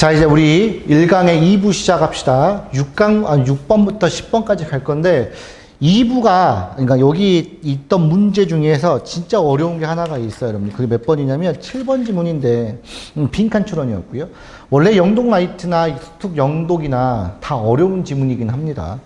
자, 이제 우리 1강의 2부 시작합시다. 6번부터 10번까지 갈 건데, 2부가, 그러니까 여기 있던 문제 중에서 진짜 어려운 게 하나가 있어요, 여러분. 그게 몇 번이냐면 7번 지문인데, 빈칸 추론이었고요. 원래 영독 라이트나 스툭 영독이나 다 어려운 지문이긴 합니다.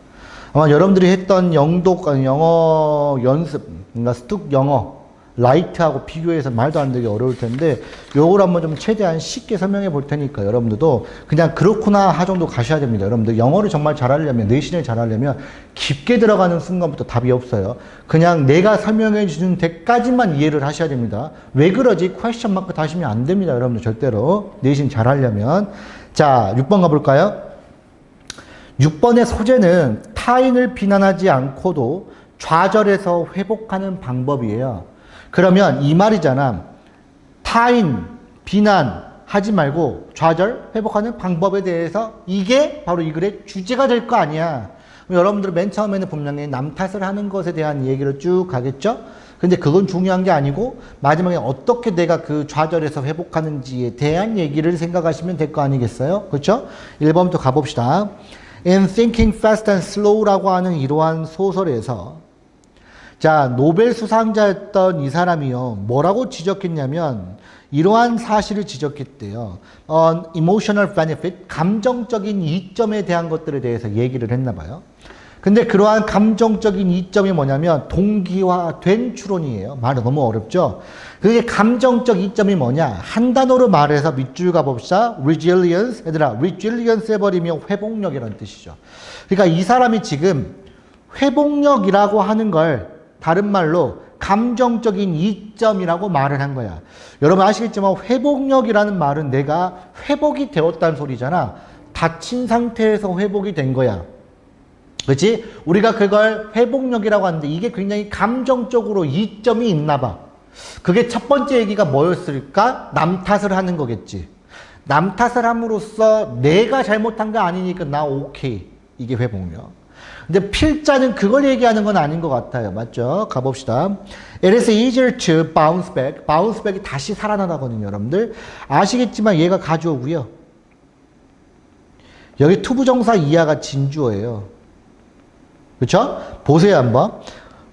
아마 여러분들이 했던 영독, 영어 연습, 그러니까 스툭 영어, 라이트하고 비교해서 말도 안 되게 어려울 텐데 요걸 한번 좀 최대한 쉽게 설명해 볼 테니까 여러분들도 그냥 그렇구나 하 정도 가셔야 됩니다. 여러분들 영어를 정말 잘하려면, 내신을 잘하려면 깊게 들어가는 순간부터 답이 없어요. 그냥 내가 설명해 주는 데까지만 이해를 하셔야 됩니다. 왜 그러지? 퀘스천 마크 다시면 안 됩니다. 여러분들 절대로 내신 잘하려면. 자, 6번 가볼까요? 6번의 소재는 타인을 비난하지 않고도 좌절해서 회복하는 방법이에요. 그러면 이 말이잖아. 타인, 비난하지 말고 좌절, 회복하는 방법에 대해서 이게 바로 이 글의 주제가 될 거 아니야. 여러분들 맨 처음에는 분명히 남 탓을 하는 것에 대한 얘기를 쭉 가겠죠? 근데 그건 중요한 게 아니고 마지막에 어떻게 내가 그 좌절에서 회복하는지에 대한 얘기를 생각하시면 될 거 아니겠어요? 그렇죠? 1번부터 가봅시다. In Thinking Fast and Slow라고 하는 이러한 소설에서 자, 노벨 수상자였던 이 사람이요. 뭐라고 지적했냐면 이러한 사실을 지적했대요. emotional benefit, 감정적인 이점에 대한 것들에 대해서 얘기를 했나 봐요. 근데 그러한 감정적인 이점이 뭐냐면 동기화된 추론이에요. 말이 너무 어렵죠? 그게 감정적 이점이 뭐냐? 한 단어로 말해서 밑줄 가봅시다. resilience. 얘들아, resilience 해버리면 회복력이라는 뜻이죠. 그러니까 이 사람이 지금 회복력이라고 하는 걸 다른 말로 감정적인 이점이라고 말을 한 거야. 여러분 아시겠지만 회복력이라는 말은 내가 회복이 되었다는 소리잖아. 다친 상태에서 회복이 된 거야. 그렇지? 우리가 그걸 회복력이라고 하는데 이게 굉장히 감정적으로 이점이 있나 봐. 그게 첫 번째 얘기가 뭐였을까? 남 탓을 하는 거겠지. 남 탓을 함으로써 내가 잘못한 거 아니니까 나 오케이. 이게 회복력. 근데 필자는 그걸 얘기하는 건 아닌 것 같아요. 맞죠? 가봅시다. It is easier to bounce back. bounce back이 다시 살아나다거든요, 여러분들. 아시겠지만 얘가 가주어고요. 여기 투부정사 이하가 진주어예요. 그렇죠? 보세요, 한번.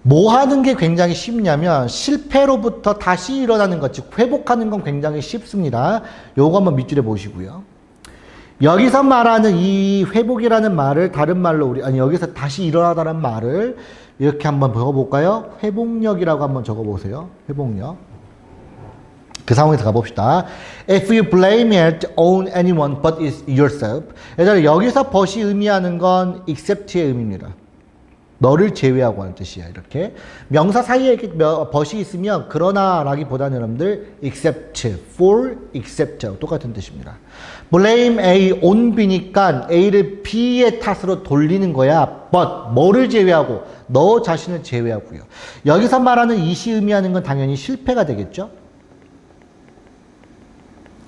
뭐 하는 게 굉장히 쉽냐면 실패로부터 다시 일어나는 것, 즉 회복하는 건 굉장히 쉽습니다. 요거 한번 밑줄에 보시고요. 여기서 말하는 이 회복이라는 말을 다른 말로 여기서 다시 일어나다는 말을 이렇게 한번 적어볼까요? 회복력이라고 한번 적어보세요. 회복력. 그 상황에서 가봅시다. If you blame it on anyone but it's yourself. 얘들아, 여기서 but이 의미하는 건 except의 의미입니다. 너를 제외하고 하는 뜻이야. 이렇게 명사 사이에 but이 있으면 그러나 라기보다는 여러분들 except, for, except 똑같은 뜻입니다. blame A on B니까 A를 B의 탓으로 돌리는 거야. but 뭐를 제외하고? 너 자신을 제외하고요. 여기서 말하는 it이 의미하는 건 당연히 실패가 되겠죠.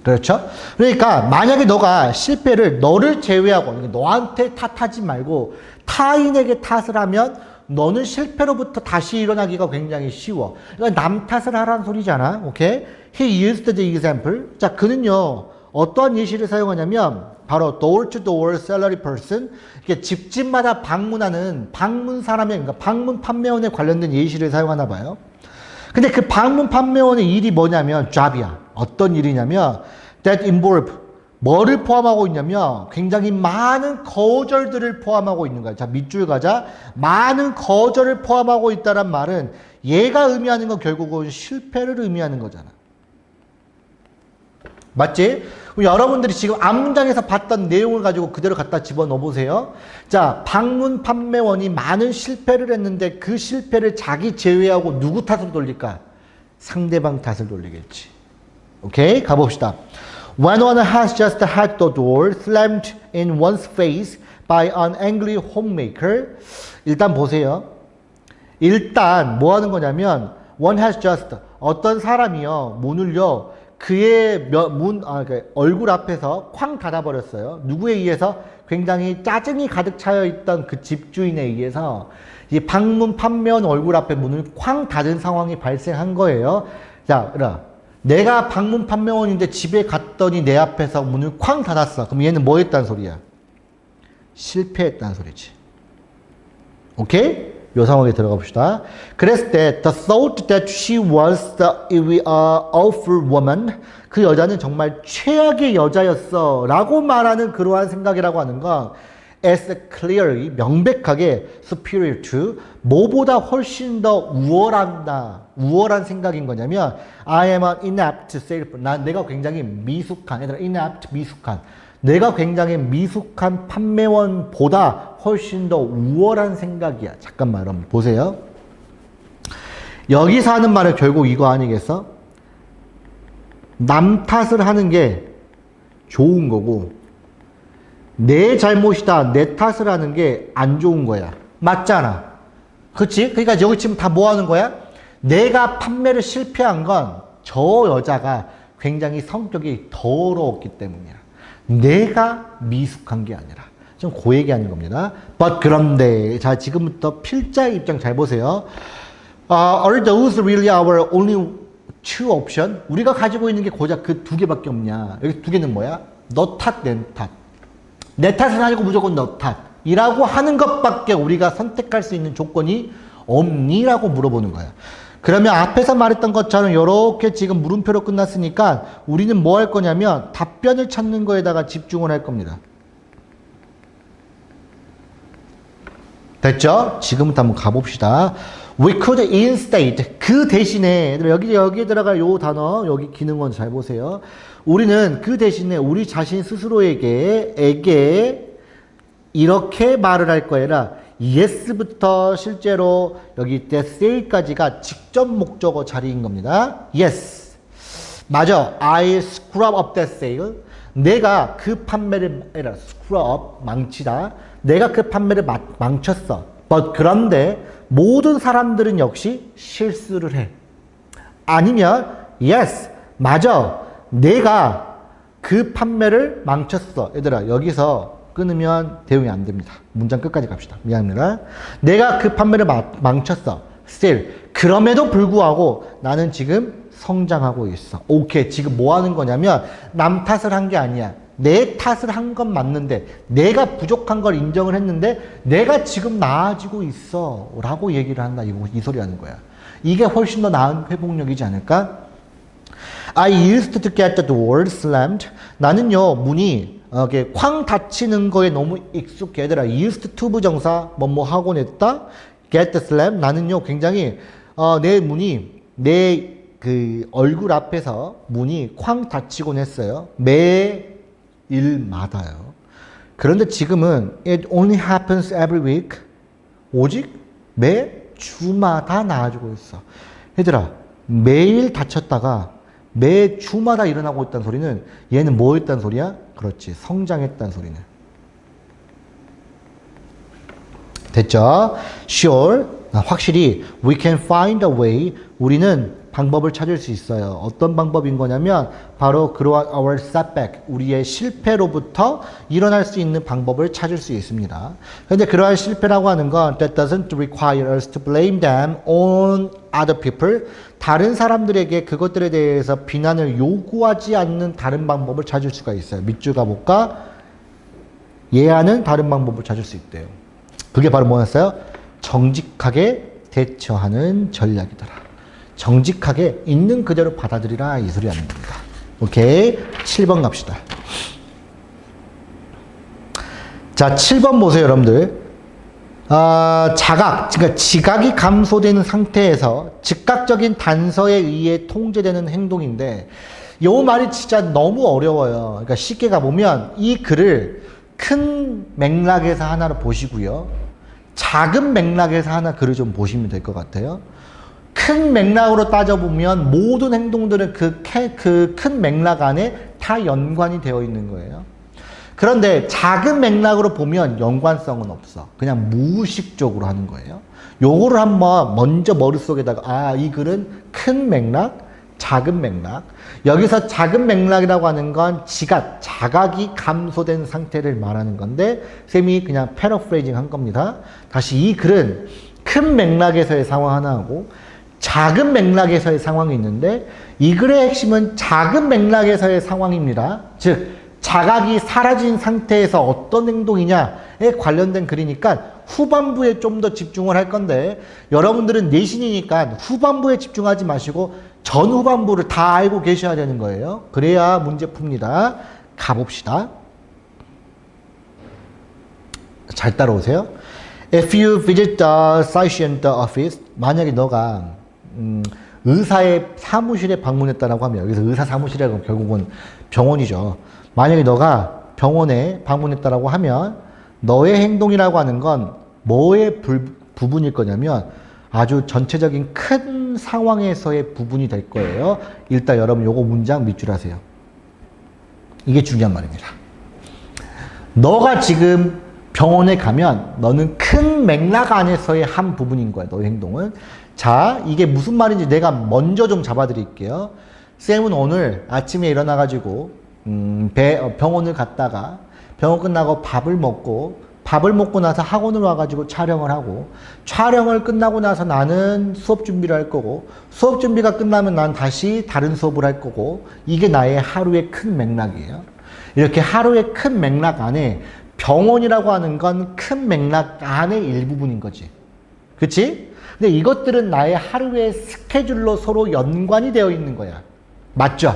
그렇죠? 그러니까 만약에 너가 실패를 너를 제외하고 너한테 탓하지 말고 타인에게 탓을 하면 너는 실패로부터 다시 일어나기가 굉장히 쉬워. 그러니까 남 탓을 하라는 소리잖아. 오케이? He used the example. 자, 그는요. 어떠한 예시를 사용하냐면 바로 door-to-door salary person. 이게 집집마다 방문하는 방문 사람의 그러니까 방문 판매원에 관련된 예시를 사용하나 봐요. 근데 그 방문 판매원의 일이 뭐냐면 job이야. 어떤 일이냐면 that involve 뭐를 포함하고 있냐면 굉장히 많은 거절들을 포함하고 있는 거야. 자, 밑줄 가자. 많은 거절을 포함하고 있다는 말은 얘가 의미하는 건 결국은 실패를 의미하는 거잖아. 맞지? 여러분들이 지금 앞문장에서 봤던 내용을 가지고 그대로 갖다 집어넣어 보세요. 자, 방문 판매원이 많은 실패를 했는데 그 실패를 자기 제외하고 누구 탓으로 돌릴까? 상대방 탓을 돌리겠지. 오케이? 가봅시다. When one has just had the door slammed in one's face by an angry homemaker. 일단 보세요. 일단 뭐 하는 거냐면 one has just 어떤 사람이요 문을요 그의 얼굴 앞에서 쾅 닫아버렸어요. 누구에 의해서? 굉장히 짜증이 가득 차여 있던 그 집주인에 의해서 이 방문 판매원 얼굴 앞에 문을 쾅 닫은 상황이 발생한 거예요. 자, 내가 방문 판매원인데 집에 갔더니 내 앞에서 문을 쾅 닫았어. 그럼 얘는 뭐 했다는 소리야? 실패했다는 소리지. 오케이? 요 상황에 들어가 봅시다. 그랬을 때 the thought that she was the awful woman, 그 여자는 정말 최악의 여자였어 라고 말하는 그러한 생각이라고 하는 건 as clearly, 명백하게 superior to, 뭐보다 훨씬 더 우월한 생각인 거냐면 I am an inept salesperson, 내가 굉장히 미숙한, 얘들아 inept, 미숙한, 내가 굉장히 미숙한 판매원보다 훨씬 더 우월한 생각이야. 잠깐만 여러분 보세요. 여기서 하는 말은 결국 이거 아니겠어? 남 탓을 하는 게 좋은 거고 내 잘못이다, 내 탓을 하는 게 안 좋은 거야. 맞잖아. 그치? 그러니까 여기 지금 다 뭐 하는 거야? 내가 판매를 실패한 건 저 여자가 굉장히 성격이 더러웠기 때문이야. 내가 미숙한 게 아니라. 좀 그 얘기하는 겁니다. But 그런데, 자, 지금부터 필자의 입장 잘 보세요. Are those really our only two option? 우리가 가지고 있는 게 고작 그 두 개밖에 없냐? 여기 두 개는 뭐야? 너 탓, 내 탓. 내 탓은 아니고 무조건 너 탓. 이라고 하는 것밖에 우리가 선택할 수 있는 조건이 없니? 라고 물어보는 거야. 그러면 앞에서 말했던 것처럼 이렇게 지금 물음표로 끝났으니까 우리는 뭐 할 거냐면 답변을 찾는 거에다가 집중을 할 겁니다. 됐죠? 지금부터 한번 가봅시다. We could instead, 그 대신에, 여기에 들어갈 요 단어, 여기 기능원 잘 보세요. 우리는 그 대신에 우리 자신 스스로에게 이렇게 말을 할 거라 yes부터 실제로 여기 때 say까지가 직접 목적어 자리인 겁니다. yes. 맞아. I screw up that sale. 내가 그 판매를 screw up, 망치다. 내가 그 판매를 망쳤어. But 그런데 모든 사람들은 역시 실수를 해. 아니면 yes. 맞아. 내가 그 판매를 망쳤어. 얘들아 여기서 끊으면 대응이 안 됩니다. 문장 끝까지 갑시다. 미안합니다. 내가 그 판매를 망쳤어. still. 그럼에도 불구하고 나는 지금 성장하고 있어. 오케이. 지금 뭐 하는 거냐면 남 탓을 한 게 아니야. 내 탓을 한 건 맞는데 내가 부족한 걸 인정을 했는데 내가 지금 나아지고 있어 라고 얘기를 한다. 이 소리 하는 거야. 이게 훨씬 더 나은 회복력이지 않을까? I used to get the door slammed. 나는요 문이 이렇게 쾅 닫히는 거에 너무 익숙해. 얘들아 used to 부정사 뭐뭐 하곤 했다. get slammed. 나는요 굉장히 내 문이 내 그 얼굴 앞에서 문이 쾅 닫히곤 했어요. 매일마다요. 그런데 지금은 it only happens every week. 오직 매 주마다 나아지고 있어. 얘들아 매일 다쳤다가 매 주마다 일어나고 있다는 소리는 얘는 뭐 했다는 소리야? 그렇지. 성장했다는 소리는. 됐죠? Sure. 확실히 we can find a way. 우리는 방법을 찾을 수 있어요. 어떤 방법인 거냐면 바로 그러한 our setback, 우리의 실패로부터 일어날 수 있는 방법을 찾을 수 있습니다. 그런데 그러한 실패라고 하는 건 that doesn't require us to blame them on other people. 다른 사람들에게 그것들에 대해서 비난을 요구하지 않는 다른 방법을 찾을 수가 있어요. 밑줄 가볼까? 예하는 다른 방법을 찾을 수 있대요. 그게 바로 뭐였어요? 정직하게 대처하는 전략이더라. 정직하게 있는 그대로 받아들이라 이 소리 하는 겁니다. 오케이. 7번 갑시다. 자, 7번 보세요, 여러분들. 자각, 그러니까 지각이 감소되는 상태에서 즉각적인 단서에 의해 통제되는 행동인데, 요 말이 진짜 너무 어려워요. 그러니까 쉽게 가보면 이 글을 큰 맥락에서 하나를 보시고요. 작은 맥락에서 하나 글을 좀 보시면 될 것 같아요. 큰 맥락으로 따져보면 모든 행동들은 그 큰 맥락 안에 다 연관이 되어 있는 거예요. 그런데 작은 맥락으로 보면 연관성은 없어. 그냥 무의식적으로 하는 거예요. 요거를 한번 먼저 머릿속에다가 이 글은 큰 맥락, 작은 맥락. 여기서 작은 맥락이라고 하는 건 자각이 감소된 상태를 말하는 건데 쌤이 그냥 패러프레이징 한 겁니다. 다시 이 글은 큰 맥락에서의 상황 하나하고 작은 맥락에서의 상황이 있는데 이 글의 핵심은 작은 맥락에서의 상황입니다. 즉 자각이 사라진 상태에서 어떤 행동이냐에 관련된 글이니까 후반부에 좀 더 집중을 할 건데 여러분들은 내신이니까 후반부에 집중하지 마시고 전후반부를 다 알고 계셔야 되는 거예요. 그래야 문제 풉니다. 가봅시다. 잘 따라오세요. If you visit the physician's office, 만약에 너가 의사의 사무실에 방문했다라고 하면 여기서 의사 사무실이라고 결국은 병원이죠. 만약에 너가 병원에 방문했다라고 하면 너의 행동이라고 하는 건 뭐의 부분일 거냐면 아주 전체적인 큰 상황에서의 부분이 될 거예요. 일단 여러분 요거 문장 밑줄 하세요. 이게 중요한 말입니다. 너가 지금 병원에 가면 너는 큰 맥락 안에서의 한 부분인 거야. 너의 행동은. 자, 이게 무슨 말인지 내가 먼저 좀 잡아드릴게요. 쌤은 오늘 아침에 일어나가지고 병원을 갔다가 병원 끝나고 밥을 먹고 나서 학원을 와가지고 촬영을 하고 촬영을 끝나고 나서 나는 수업 준비를 할 거고 수업 준비가 끝나면 난 다시 다른 수업을 할 거고 이게 나의 하루의 큰 맥락이에요. 이렇게 하루의 큰 맥락 안에 병원이라고 하는 건 큰 맥락 안의 일부분인 거지. 그치? 근데 이것들은 나의 하루의 스케줄로 서로 연관이 되어 있는 거야. 맞죠?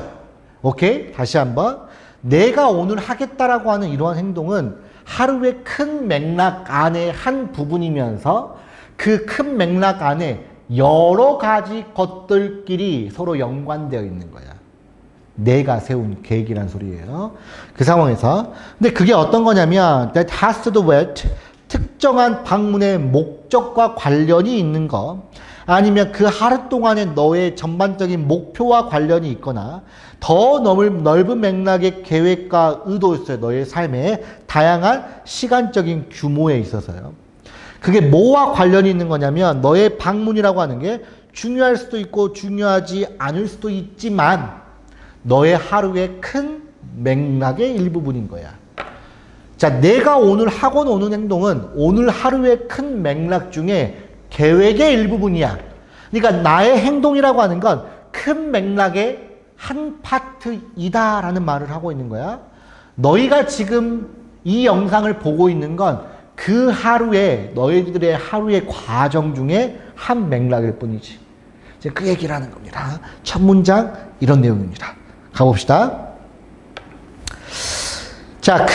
오케이? 다시 한번. 내가 오늘 하겠다라고 하는 이러한 행동은 하루의 큰 맥락 안의 한 부분이면서 그 큰 맥락 안에 여러 가지 것들끼리 서로 연관되어 있는 거야. 내가 세운 계획이란 소리예요. 그 상황에서. 근데 그게 어떤 거냐면 that has to do with 특정한 방문의 목적과 관련이 있는 거 아니면 그 하루 동안의 너의 전반적인 목표와 관련이 있거나 더 넓은 맥락의 계획과 의도였어요. 너의 삶의 다양한 시간적인 규모에 있어서요. 그게 뭐와 관련이 있는 거냐면 너의 방문이라고 하는 게 중요할 수도 있고 중요하지 않을 수도 있지만 너의 하루의 큰 맥락의 일부분인 거야. 자, 내가 오늘 학원 오는 행동은 오늘 하루의 큰 맥락 중에 계획의 일부분이야. 그러니까 나의 행동이라고 하는 건 큰 맥락의 한 파트이다라는 말을 하고 있는 거야. 너희가 지금 이 영상을 보고 있는 건 그 하루의 너희들의 하루의 과정 중에 한 맥락일 뿐이지. 이제 그 얘기를 하는 겁니다. 첫 문장 이런 내용입니다. 가봅시다. 자,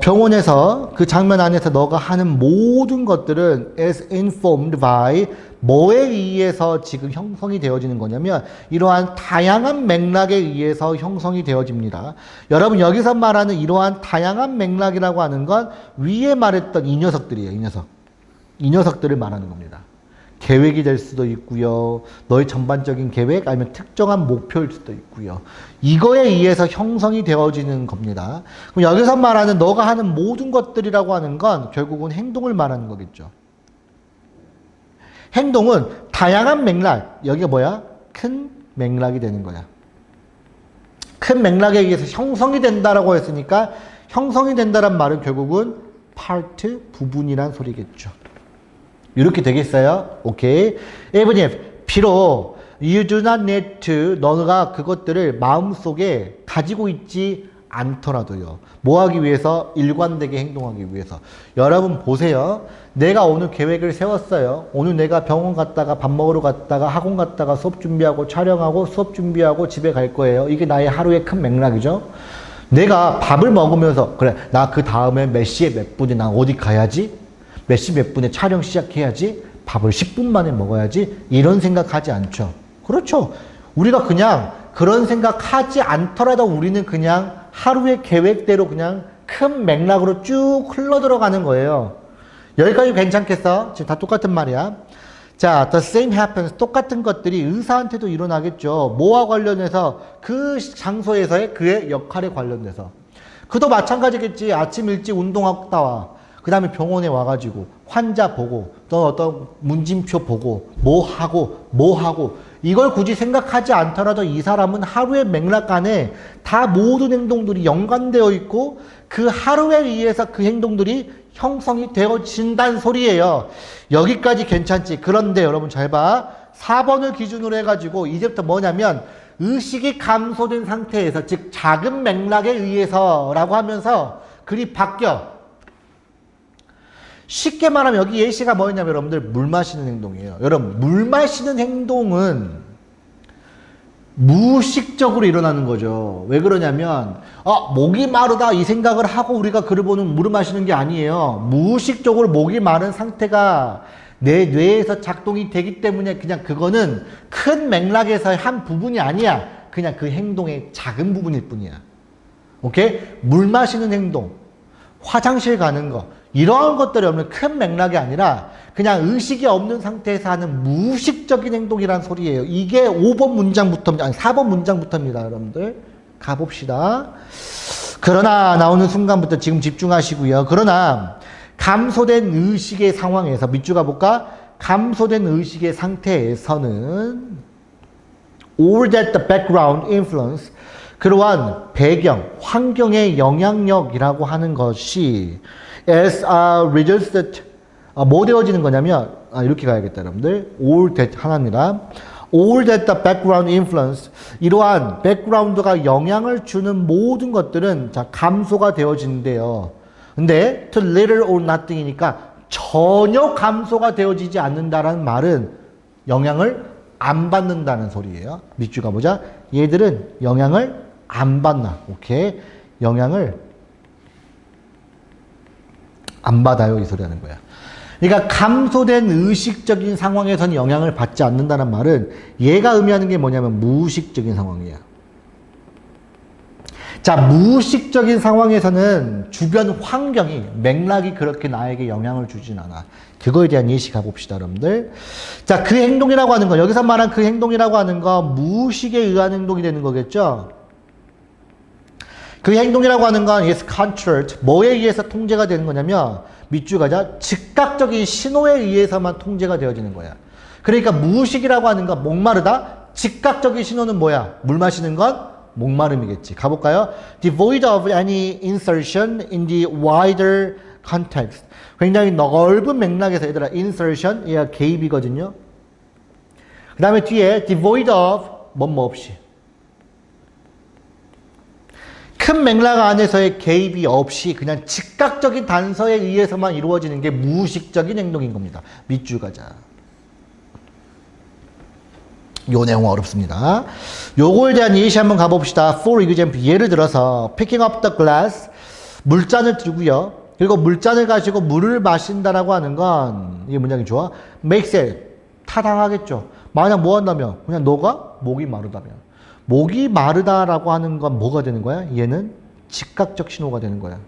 병원에서 그 장면 안에서 너가 하는 모든 것들은 is informed by 뭐에 의해서 지금 형성이 되어지는 거냐면 이러한 다양한 맥락에 의해서 형성이 되어집니다. 여러분 여기서 말하는 이러한 다양한 맥락이라고 하는 건 위에 말했던 이 녀석들이에요. 이 녀석들을 말하는 겁니다. 계획이 될 수도 있고요. 너의 전반적인 계획 아니면 특정한 목표일 수도 있고요. 이거에 의해서 형성이 되어지는 겁니다. 그럼 여기서 말하는 너가 하는 모든 것들이라고 하는 건 결국은 행동을 말하는 거겠죠. 행동은 다양한 맥락, 여기가 뭐야? 큰 맥락이 되는 거야. 큰 맥락에 의해서 형성이 된다라고 했으니까 형성이 된다란 말은 결국은 파트, 부분이란 소리겠죠. 이렇게 되겠어요? 오케이. Even if, 비록 you do not need to, 너가 그것들을 마음속에 가지고 있지 않더라도요. 뭐 하기 위해서? 일관되게 행동하기 위해서. 여러분 보세요. 내가 오늘 계획을 세웠어요. 오늘 내가 병원 갔다가 밥 먹으러 갔다가 학원 갔다가 수업 준비하고 촬영하고 수업 준비하고 집에 갈 거예요. 이게 나의 하루의 큰 맥락이죠. 내가 밥을 먹으면서 그래 나 그 다음에 몇 시에 몇 분에 나 어디 가야지? 몇 시 몇 분에 촬영 시작해야지? 밥을 10분 만에 먹어야지? 이런 생각하지 않죠. 그렇죠. 우리가 그냥 그런 생각하지 않더라도 우리는 그냥 하루의 계획대로 그냥 큰 맥락으로 쭉 흘러 들어가는 거예요. 여기까지 괜찮겠어? 지금 다 똑같은 말이야. 자, the same happens. 똑같은 것들이 의사한테도 일어나겠죠. 뭐와 관련해서? 그 장소에서의 그의 역할에 관련돼서. 그도 마찬가지겠지. 아침 일찍 운동하다 와. 그 다음에 병원에 와가지고 환자 보고 또 어떤 문진표 보고 뭐 하고 이걸 굳이 생각하지 않더라도 이 사람은 하루의 맥락 안에 다 모든 행동들이 연관되어 있고 그 하루에 의해서 그 행동들이 형성이 되어진다는 소리예요. 여기까지 괜찮지. 그런데 여러분 잘 봐. 4번을 기준으로 해가지고 이제부터 뭐냐면 의식이 감소된 상태에서, 즉 작은 맥락에 의해서라고 하면서 글이 바뀌어. 쉽게 말하면 여기 예시가 뭐였냐면 여러분들 물 마시는 행동이에요. 여러분 물 마시는 행동은 무의식적으로 일어나는 거죠. 왜 그러냐면 목이 마르다 이 생각을 하고 우리가 글을 보는 물을 마시는 게 아니에요. 무의식적으로 목이 마른 상태가 내 뇌에서 작동이 되기 때문에 그냥 그거는 큰 맥락에서의 한 부분이 아니야. 그냥 그 행동의 작은 부분일 뿐이야. 오케이? 물 마시는 행동, 화장실 가는 거, 이러한 것들이 없는 큰 맥락이 아니라 그냥 의식이 없는 상태에서 하는 무의식적인 행동이란 소리예요. 이게 5번 문장부터, 아니 4번 문장부터입니다. 여러분들 가봅시다. 그러나 나오는 순간부터 지금 집중하시고요. 그러나 감소된 의식의 상황에서, 밑줄 가볼까? 감소된 의식의 상태에서는 all that the background influence, 그러한 배경, 환경의 영향력이라고 하는 것이 as a result, 뭐 되어지는 거냐면, 이렇게 가야겠다, 여러분들. all that 하나입니다. all that the background influence, 이러한 백그라운드가 영향을 주는 모든 것들은 자, 감소가 되어지는데요. 근데 to little or nothing이니까 전혀 감소가 되어지지 않는다라는 말은 영향을 안 받는다는 소리예요. 밑줄 가보자. 얘들은 영향을 안 받나. 오케이. 영향을 안 받아요. 이 소리 하는 거야. 그러니까 감소된 의식적인 상황에서는 영향을 받지 않는다는 말은 얘가 의미하는 게 뭐냐면 무의식적인 상황이야. 자, 무의식적인 상황에서는 주변 환경이, 맥락이 그렇게 나에게 영향을 주진 않아. 그거에 대한 예시 가봅시다, 여러분들. 자, 그 행동이라고 하는 거, 여기서 말한 그 행동이라고 하는 거, 무의식에 의한 행동이 되는 거겠죠? 그 행동이라고 하는 건 is controlled, 뭐에 의해서 통제가 되는 거냐면, 밑줄 가자, 즉각적인 신호에 의해서만 통제가 되어지는 거야. 그러니까 무의식이라고 하는 건 목마르다? 즉각적인 신호는 뭐야? 물 마시는 건 목마름이겠지. 가볼까요? Devoid of any insertion in the wider context. 굉장히 넓은 맥락에서, 얘들아, insertion, 얘가 개입이거든요. 그 다음에 뒤에 devoid of, 뭐뭐 없이. 큰 맥락 안에서의 개입이 없이 그냥 즉각적인 단서에 의해서만 이루어지는 게 무의식적인 행동인 겁니다. 밑줄 가자. 요 내용은 어렵습니다. 요거에 대한 예시 한번 가봅시다. For example, 예를 들어서 picking up the glass, 물잔을 들고요. 그리고 물잔을 가지고 물을 마신다라고 하는 건, 이게 문장이 좋아. makes it, 타당하겠죠. 만약 뭐 한다면? 그냥 너가 목이 마르다면. 목이 마르다라고 하는 건 뭐가 되는 거야? 얘는 즉각적 신호가 되는 거야.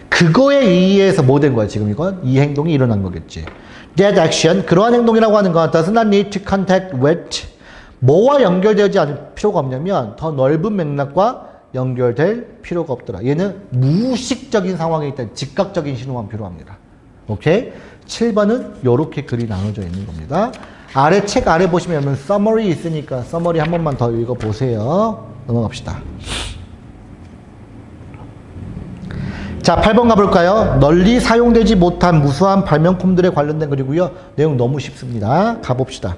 그거에 의해서 뭐 된 거야, 지금 이건? 이 행동이 일어난 거겠지. That action, 그러한 행동이라고 하는 건 does not need to contact with, 뭐와 연결되지 않을 필요가 없냐면 더 넓은 맥락과 연결될 필요가 없더라. 얘는 무의식적인 상황에 있다. 즉각적인 신호만 필요합니다. 오케이? 7번은 이렇게 글이 나눠져 있는 겁니다. 아래 책 아래 보시면 서머리 있으니까 서머리 한 번만 더 읽어보세요. 넘어갑시다. 자, 8번 가볼까요? 널리 사용되지 못한 무수한 발명품들에 관련된 글이고요. 내용 너무 쉽습니다. 가봅시다.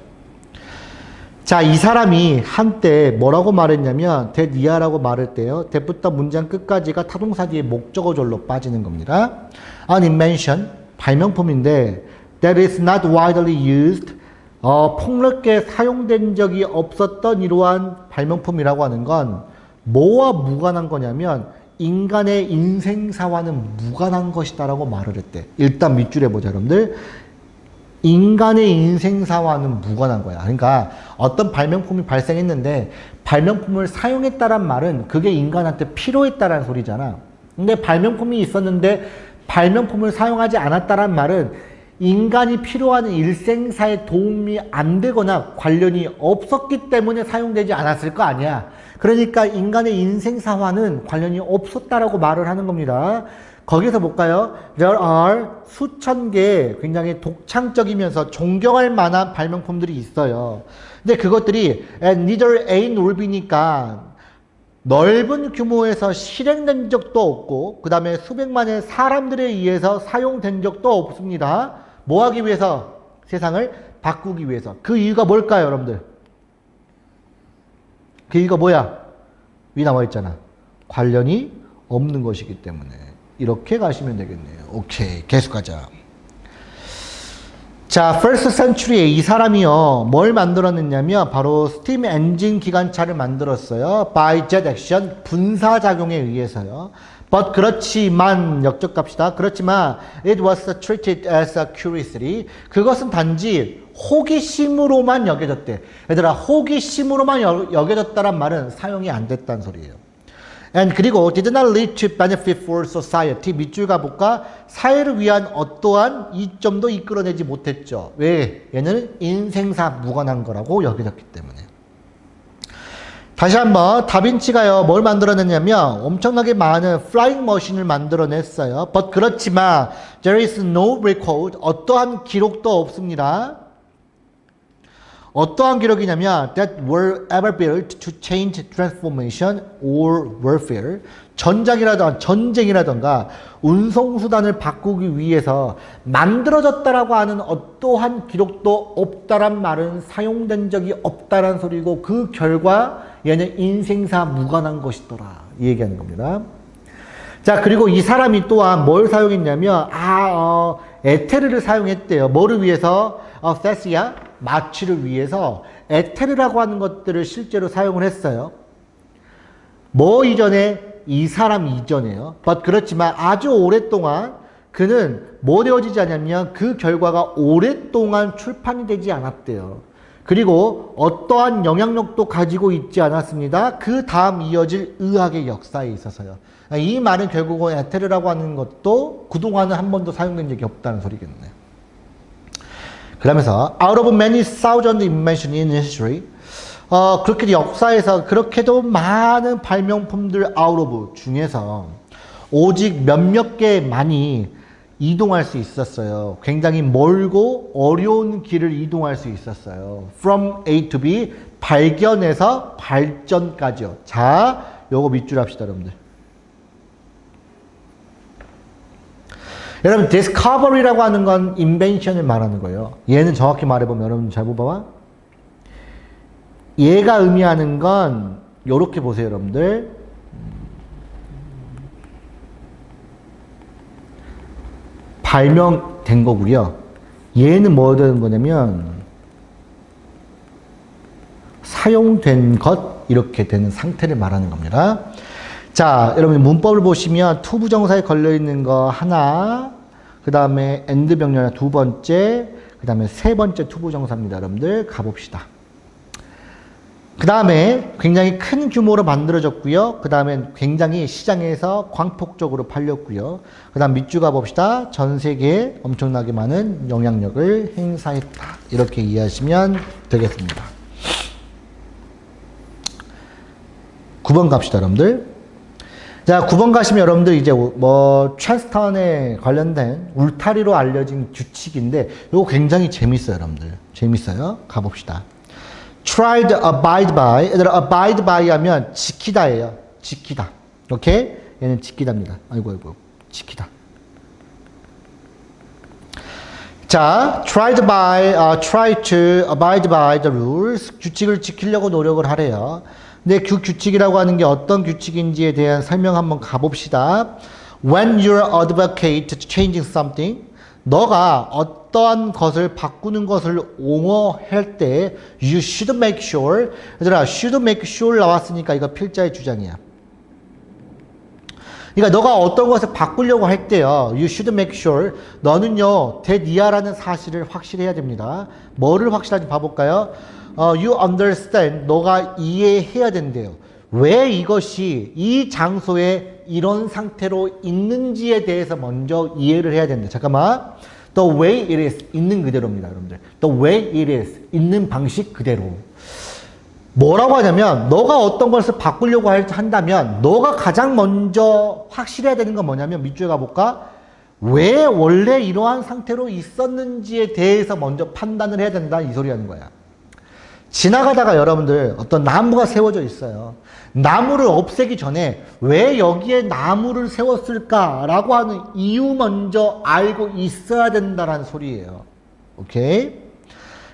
자, 이 사람이 한때 뭐라고 말했냐면 that 이하라고 말할 때요. that부터 문장 끝까지가 타동사 뒤에 목적어절로 빠지는 겁니다. An invention, 발명품인데 that is not widely used, 폭넓게 사용된 적이 없었던 이러한 발명품이라고 하는 건 뭐와 무관한 거냐면 인간의 인생사와는 무관한 것이다 라고 말을 했대. 일단 밑줄에 보자, 여러분들. 인간의 인생사와는 무관한 거야. 그러니까 어떤 발명품이 발생했는데 발명품을 사용했다란 말은 그게 인간한테 필요했다라는 소리잖아. 근데 발명품이 있었는데 발명품을 사용하지 않았다란 말은 인간이 필요한 일생사에 도움이 안 되거나 관련이 없었기 때문에 사용되지 않았을 거 아니야. 그러니까 인간의 인생사와는 관련이 없었다라고 말을 하는 겁니다. 거기서 볼까요? There are 수천 개의 굉장히 독창적이면서 존경할 만한 발명품들이 있어요. 근데 그것들이 and neither A nor B니까 넓은 규모에서 실행된 적도 없고 그 다음에 수백만의 사람들에 의해서 사용된 적도 없습니다. 뭐 하기 위해서? 세상을 바꾸기 위해서. 그 이유가 뭘까요, 여러분들? 그 이유가 뭐야? 위 나와 있잖아. 관련이 없는 것이기 때문에. 이렇게 가시면 되겠네요. 오케이, 계속하자. 자, first century에 이 사람이요, 뭘 만들어냈냐면, 바로 스팀 엔진 기관차를 만들었어요. by jet action, 분사작용에 의해서요. but 그렇지만, 역적 갑시다. 그렇지만, it was treated as a curiosity. 그것은 단지 호기심으로만 여겨졌대. 얘들아, 호기심으로만 여겨졌다란 말은 사용이 안 됐다는 소리예요. And 그리고 did not lead to benefit for society. 밑줄 가볼까? 사회를 위한 어떠한 이점도 이끌어내지 못했죠. 왜? 얘는 인생사 무관한 거라고 여겨졌기 때문에. 다시 한번 다빈치가요 뭘 만들어냈냐면 엄청나게 많은 flying machine을 만들어냈어요. But 그렇지만 there is no record. 어떠한 기록도 없습니다. 어떠한 기록이냐면 that were ever built to change transformation or warfare. 전쟁이라던가 운송수단을 바꾸기 위해서 만들어졌다라고 하는 어떠한 기록도 없다란 말은 사용된 적이 없다란 소리고 그 결과 얘는 인생사 무관한 것이더라. 이 얘기하는 겁니다. 자, 그리고 이 사람이 또한 뭘 사용했냐면 에테르를 사용했대요. 뭐를 위해서? 세시아 마취를 위해서 에테르라고 하는 것들을 실제로 사용을 했어요. 뭐 이전에? 이 사람 이전에요. but 그렇지만 아주 오랫동안 그는 뭐 되어지지 않냐면 그 결과가 오랫동안 출판이 되지 않았대요. 그리고 어떠한 영향력도 가지고 있지 않았습니다. 그 다음 이어질 의학의 역사에 있어서요. 이 말은 결국은 에테르라고 하는 것도 그동안은 한 번도 사용된 적이 없다는 소리겠네. 그러면서 out of many thousand inventions in history, 그렇게 역사에서 그렇게도 많은 발명품들 out of 중에서 오직 몇몇 개만이 이동할 수 있었어요. 굉장히 멀고 어려운 길을 이동할 수 있었어요. From A to B, 발견에서 발전까지요. 자, 요거 밑줄 합시다, 여러분들. 여러분, discovery라고 하는 건 invention을 말하는 거예요. 얘는 정확히 말해보면, 여러분 잘 봐봐. 얘가 의미하는 건 요렇게 보세요, 여러분들. 발명된 거고요. 얘는 뭐 되는 거냐면 사용된 것 이렇게 되는 상태를 말하는 겁니다. 자, 여러분 문법을 보시면 to 부정사에 걸려 있는 거 하나, 그 다음에 and 병렬 두 번째, 그 다음에 세 번째 to 부정사입니다. 여러분들 가봅시다. 그 다음에 굉장히 큰 규모로 만들어졌고요. 그 다음에 굉장히 시장에서 광폭적으로 팔렸고요. 그 다음 밑줄 가봅시다. 전 세계에 엄청나게 많은 영향력을 행사했다. 이렇게 이해하시면 되겠습니다. 9번 갑시다, 여러분들. 자, 9번 가시면 여러분들 이제 뭐 찰스턴에 관련된 울타리로 알려진 규칙인데 이거 굉장히 재밌어요, 여러분들. 재밌어요. 가봅시다. try to abide by. 얘들아, abide by 하면 지키다예요. 지키다. 오케이? 얘는 지키다입니다. 아이고, 지키다. 자, try to abide by the rules. 규칙을 지키려고 노력을 하래요. 근데 그 규칙이라고 하는 게 어떤 규칙인지에 대한 설명 한번 가봅시다. When you advocate changing something, 너가 어떠한 것을 바꾸는 것을 옹호할 때 you should make sure. 얘들아, should make sure 나왔으니까 이거 필자의 주장이야. 그러니까 너가 어떤 것을 바꾸려고 할 때요, you should make sure. 너는요, 대니아라는 사실을 확실해야 됩니다. 뭐를 확실한지 봐볼까요? You understand. 너가 이해해야 된대요. 왜 이것이 이 장소에 이런 상태로 있는지에 대해서 먼저 이해를 해야 된다. 잠깐만. The way it is. 있는 그대로입니다, 여러분들. The way it is. 있는 방식 그대로. 뭐라고 하냐면 너가 어떤 것을 바꾸려고 한다면 너가 가장 먼저 확실해야 되는 건 뭐냐면 밑줄에 가볼까? 왜 원래 이러한 상태로 있었는지에 대해서 먼저 판단을 해야 된다. 이 소리 하는 거야. 지나가다가 여러분들 어떤 나무가 세워져 있어요. 나무를 없애기 전에 왜 여기에 나무를 세웠을까라고 하는 이유 먼저 알고 있어야 된다는 소리예요. 오케이?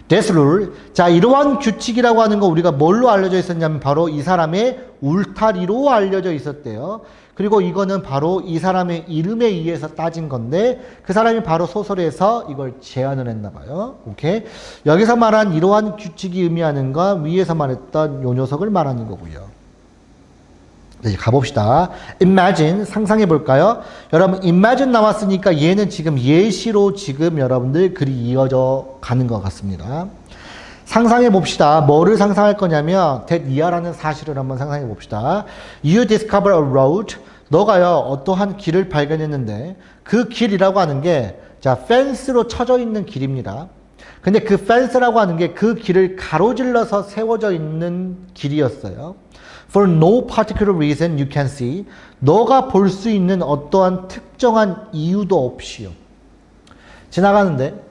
This rule. 자, 이러한 규칙이라고 하는 거 우리가 뭘로 알려져 있었냐면 바로 이 사람의 울타리로 알려져 있었대요. 그리고 이거는 바로 이 사람의 이름에 의해서 따진 건데 그 사람이 바로 소설에서 이걸 제안을 했나 봐요. 오케이? 여기서 말한 이러한 규칙이 의미하는 건 위에서 말했던 요 녀석을 말하는 거고요. 이제 가봅시다. Imagine, 상상해 볼까요? 여러분, imagine 나왔으니까 얘는 지금 예시로 지금 여러분들 글이 이어져 가는 것 같습니다. 상상해 봅시다. 뭐를 상상할 거냐면 that 이하라는 사실을 한번 상상해 봅시다. You discover a road. 너가요 어떠한 길을 발견했는데 그 길이라고 하는 게 자 펜스로 쳐져 있는 길입니다. 근데 그 펜스라고 하는 게 그 길을 가로질러서 세워져 있는 길이었어요. For no particular reason you can see. 너가 볼 수 있는 어떠한 특정한 이유도 없이요. 지나가는데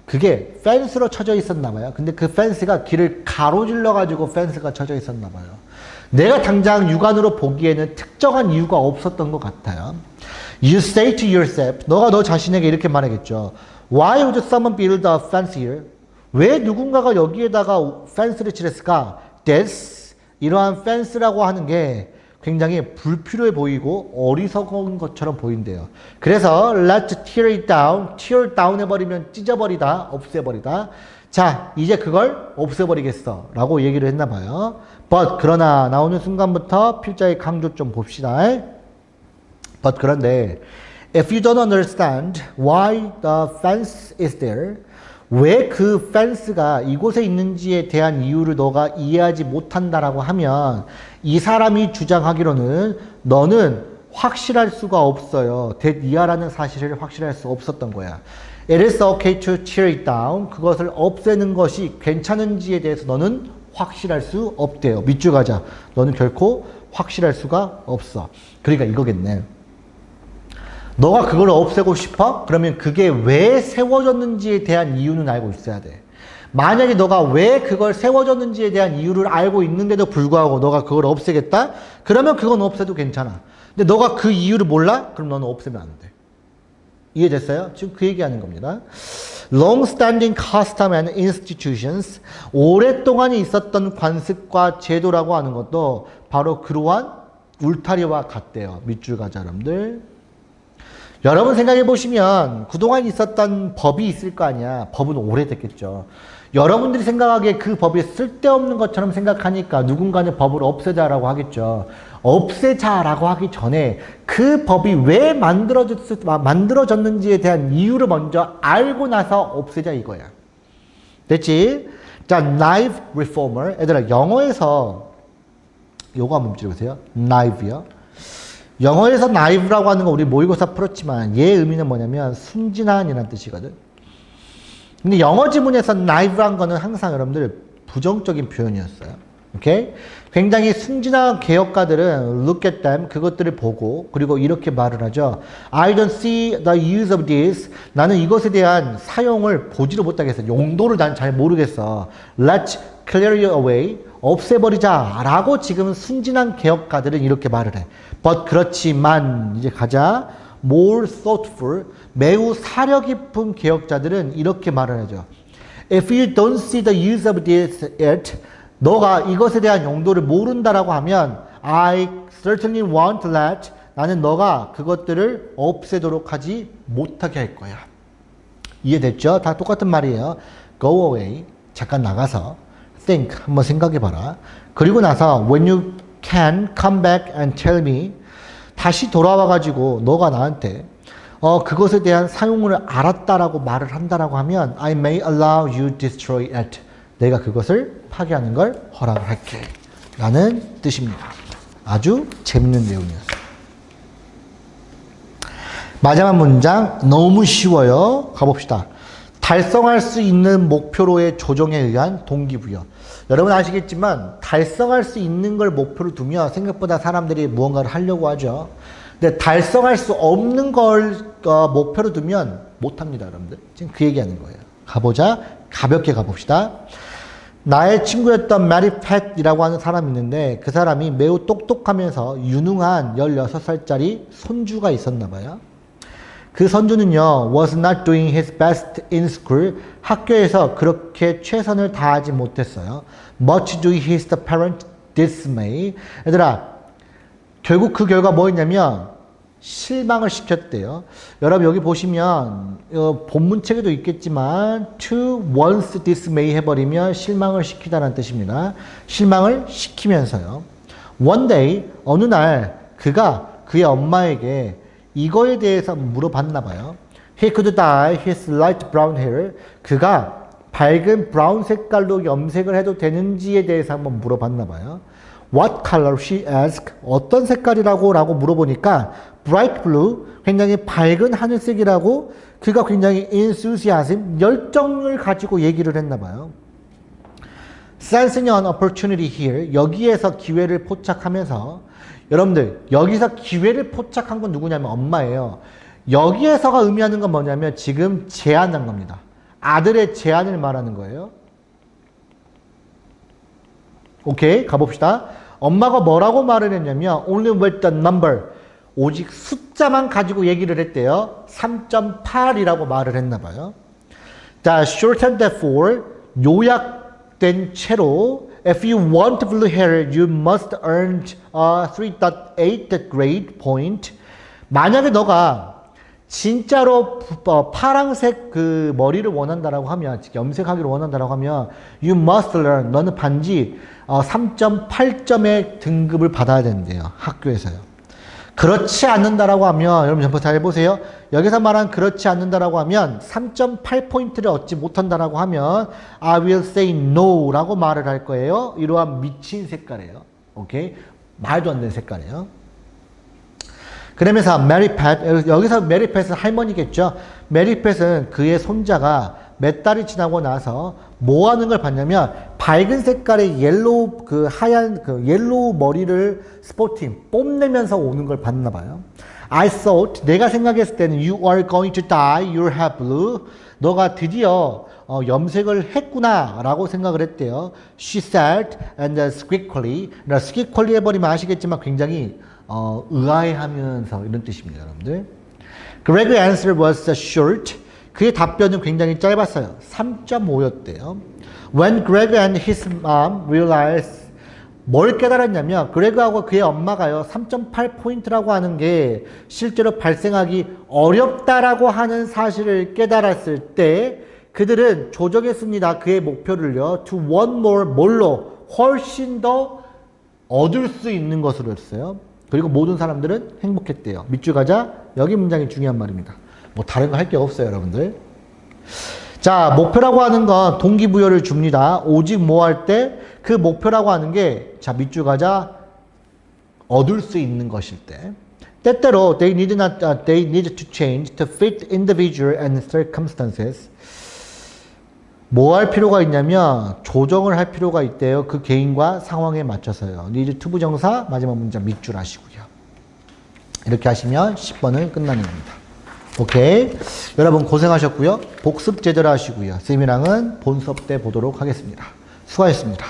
그게 펜스로 쳐져 있었나 봐요. 근데 그 펜스가 길을 가로질러 가지고 펜스가 쳐져 있었나 봐요. 내가 당장 육안으로 보기에는 특정한 이유가 없었던 것 같아요. You say to yourself, 너가 너 자신에게 이렇게 말하겠죠. Why would someone build a fence here? 왜 누군가가 여기에다가 펜스를 칠했을까? This, 이러한 펜스라고 하는 게 굉장히 불필요해 보이고 어리석은 것처럼 보인대요. 그래서 let's tear it down. tear down 해버리면 찢어버리다, 없애버리다. 자, 이제 그걸 없애버리겠어 라고 얘기를 했나 봐요. But 그러나 나오는 순간부터 필자의 강조 좀 봅시다. But 그런데 if you don't understand why the fence is there, 왜 그 펜스가 이곳에 있는지에 대한 이유를 너가 이해하지 못한다라고 하면 이 사람이 주장하기로는 너는 확실할 수가 없어요. that 이하라는 사실을 확실할 수 없었던 거야. It is okay to tear it down. 그것을 없애는 것이 괜찮은지에 대해서 너는 확실할 수 없대요. 밑줄 가자. 너는 결코 확실할 수가 없어. 그러니까 이거겠네. 너가 그걸 없애고 싶어? 그러면 그게 왜 세워졌는지에 대한 이유는 알고 있어야 돼. 만약에 너가 왜 그걸 세워졌는지에 대한 이유를 알고 있는데도 불구하고 너가 그걸 없애겠다? 그러면 그건 없애도 괜찮아. 근데 너가 그 이유를 몰라? 그럼 너는 없애면 안 돼. 이해됐어요? 지금 그 얘기하는 겁니다. Long-standing custom and institutions, 오랫동안 있었던 관습과 제도라고 하는 것도 바로 그러한 울타리와 같대요. 밑줄 가자 여러분들. 여러분 생각해 보시면 그동안 있었던 법이 있을 거 아니야. 법은 오래됐겠죠. 여러분들이 생각하기에 그 법이 쓸데없는 것처럼 생각하니까 누군가는 법을 없애자라고 하겠죠. 없애자라고 하기 전에 그 법이 왜 만들어졌는지에 대한 이유를 먼저 알고 나서 없애자 이거야. 됐지? 자, knife reformer. 얘들아, 영어에서 요거 한번 들어보세요. knife요. 영어에서 knife라고 하는 거 우리 모의고사 풀었지만 얘의 의미는 뭐냐면 순진한이라는 뜻이거든. 근데 영어 지문에서 knife란 거는 항상 여러분들 부정적인 표현이었어요. 오케이? 굉장히 순진한 개혁가들은 look at them, 그것들을 보고 그리고 이렇게 말을 하죠. I don't see the use of this. 나는 이것에 대한 사용을 보지를 못하겠어. 용도를 난 잘 모르겠어. Let's clear you away. 없애버리자 라고 지금 순진한 개혁가들은 이렇게 말을 해. But 그렇지만 이제 가자. More thoughtful, 매우 사려 깊은 개혁자들은 이렇게 말을 하죠. If you don't see the use of this it, 너가 이것에 대한 용도를 모른다라고 하면 I certainly won't let, 나는 너가 그것들을 없애도록 하지 못하게 할 거야. 이해됐죠? 다 똑같은 말이에요. Go away, 잠깐 나가서 think, 한번 생각해봐라. 그리고 나서 when you can come back and tell me, 다시 돌아와가지고 너가 나한테 그것에 대한 사용을 알았다라고 말을 한다라고 하면 I may allow you destroy it. 내가 그것을 파괴하는 걸 허락을 할게. 라는 뜻입니다. 아주 재밌는 내용이었어요. 마지막 문장 너무 쉬워요. 가봅시다. 달성할 수 있는 목표로의 조정에 의한 동기부여. 여러분 아시겠지만 달성할 수 있는 걸 목표로 두면 생각보다 사람들이 무언가를 하려고 하죠. 근데 달성할 수 없는 걸 목표로 두면 못합니다. 여러분들. 지금 그 얘기하는 거예요. 가보자. 가볍게 가봅시다. 나의 친구였던 메리 팻이라고 하는 사람이 있는데 그 사람이 매우 똑똑하면서 유능한 16살짜리 손주가 있었나 봐요. 그 손주는요, was not doing his best in school. 학교에서 그렇게 최선을 다하지 못했어요. Much to his parent dismay. 얘들아, 결국 그 결과 뭐였냐면 실망을 시켰대요. 여러분 여기 보시면 본문책에도 있겠지만 to once dismay 해버리면 실망을 시키다는 뜻입니다. 실망을 시키면서요. One day, 어느 날 그가 그의 엄마에게 이거에 대해서 물어봤나 봐요. He could dye his light brown hair. 그가 밝은 브라운 색깔로 염색을 해도 되는지에 대해서 한번 물어봤나 봐요. What color? She asked. 어떤 색깔이라고? 라고 물어보니까 bright blue, 굉장히 밝은 하늘색이라고 그가 굉장히 enthusiasm, 열정을 가지고 얘기를 했나 봐요. Sensing an opportunity here, 여기에서 기회를 포착하면서 여러분들 여기서 기회를 포착한 건 누구냐면 엄마예요. 여기에서가 의미하는 건 뭐냐면 지금 제안한 겁니다. 아들의 제안을 말하는 거예요. 오케이, 가봅시다. 엄마가 뭐라고 말을 했냐면 only with the number, 오직 숫자만 가지고 얘기를 했대요. 3.8이라고 말을 했나 봐요. 자, shortened for, 요약된 채로 if you want blue hair, you must earn a 3.8 grade point. 만약에 너가 진짜로 파랑색 그 머리를 원한다라고 하면, 염색하기를 원한다라고 하면 you must learn, 너는 반드시 3.8점의 등급을 받아야 된대요. 학교에서요. 그렇지 않는다라고 하면, 여러분 전부 잘 해보세요. 여기서 말한 그렇지 않는다라고 하면 3.8포인트를 얻지 못한다라고 하면 I will say no 라고 말을 할 거예요. 이러한 미친 색깔이에요. 오케이? 말도 안 되는 색깔이에요. 그러면서 메리 팻, 여기서 메리 팻은 할머니겠죠. 메리 팻은 그의 손자가 몇 달이 지나고 나서 뭐 하는 걸 봤냐면 밝은 색깔의 옐로우, 그 하얀 그 옐로우 머리를 스포팅 뽐내면서 오는 걸 봤나 봐요. I thought, 내가 생각했을 때는 you are going to dye your hair blue. 너가 드디어 염색을 했구나 라고 생각을 했대요. She said and squeakily. squeakily 해버리면 아시겠지만 굉장히 의아해하면서 이런 뜻입니다, 여러분들. Greg's answer was short. 그의 답변은 굉장히 짧았어요. 3.5였대요. When Greg and his mom realized, 뭘 깨달았냐면 그레그하고 그의 엄마가요 3.8포인트라고 하는 게 실제로 발생하기 어렵다라고 하는 사실을 깨달았을 때 그들은 조정했습니다. 그의 목표를요 to one more, 뭘로? 훨씬 더 얻을 수 있는 것으로 했어요. 그리고 모든 사람들은 행복했대요. 밑줄 가자. 여기 문장이 중요한 말입니다. 뭐 다른 거 할 게 없어요, 여러분들. 자, 목표라고 하는 건 동기부여를 줍니다. 오직 뭐 할 때? 그 목표라고 하는 게, 자, 밑줄 가자. 얻을 수 있는 것일 때. 때때로 they need to change to fit individual and circumstances. 뭐 할 필요가 있냐면 조정을 할 필요가 있대요. 그 개인과 상황에 맞춰서요. need to 부정사 마지막 문장 밑줄 하시고요. 이렇게 하시면 10번은 끝나는 겁니다. 오케이. 여러분 고생하셨고요. 복습 제대로 하시고요. 쌤이랑은 본 수업 때 보도록 하겠습니다. 수고하셨습니다.